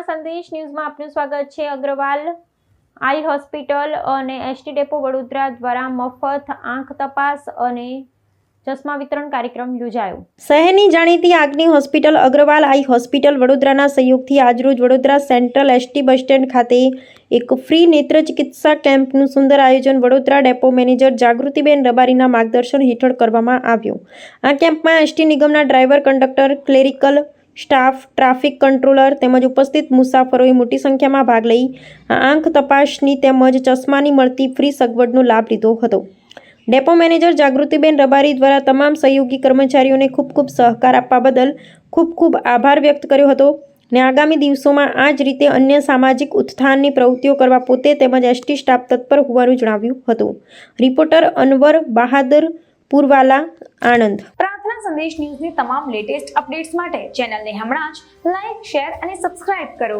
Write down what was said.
પ્રાર્થના સંદેશ ન્યૂઝમાં આપનું સ્વાગત છે। અગ્રવાલ આઈ હોસ્પિટલ અને એસટી ડેપો વડોદરા દ્વારા મફત આંખ તપાસ અને ચશ્મા વિતરણ કાર્યક્રમ યોજાયો। શહેરની જાણીતી આંખની હોસ્પિટલ અગ્રવાલ આઈ હોસ્પિટલ વડોદરાના સહયોગથી આજરોજ Vadodara central ST bus stand ખાતે એક ફ્રી નેત્ર ચિકિત્સા કેમ્પનું સુંદર આયોજન વડોદરા ડેપો મેનેજર જાગૃતિબેન રબારીના માર્ગદર્શન હેઠળ કરવામાં આવ્યું। આ કેમ્પમાં એસટી નિગમના driver, conductor, clerical staff, traffic controller તેમજ ઉપસ્થિત મુસાફરોએ મોટી સંખ્યામાં ભાગ લઈ આંખ તપાસની તેમજ ચશ્માની મળતી ફ્રી સગવડનો લાભ લીધો હતો। ડેપો મેનેજર જાગૃતિબેન રબારી દ્વારા તમામ સહયોગી કર્મચારીઓને ખૂબ સહકાર આપવા બદલ ખૂબ આભાર વ્યક્ત કર્યો હતો ને આગામી દિવસોમાં આ જ રીતે અન્ય સામાજિક ઉત્થાનની પ્રવૃત્તિઓ કરવા પોતે તેમજ એસટી સ્ટાફ તત્પર હોવાનું જણાવ્યું હતું। રિપોર્ટર અનવર બહાદર પુરવાલા, આણંદ। પ્રાર્થના સંદેશ ન્યૂઝની તમામ લેટેસ્ટ અપડેટ્સ માટે ચેનલને હમણાં જ લાઈક, શેર અને સબસ્ક્રાઇબ કરો।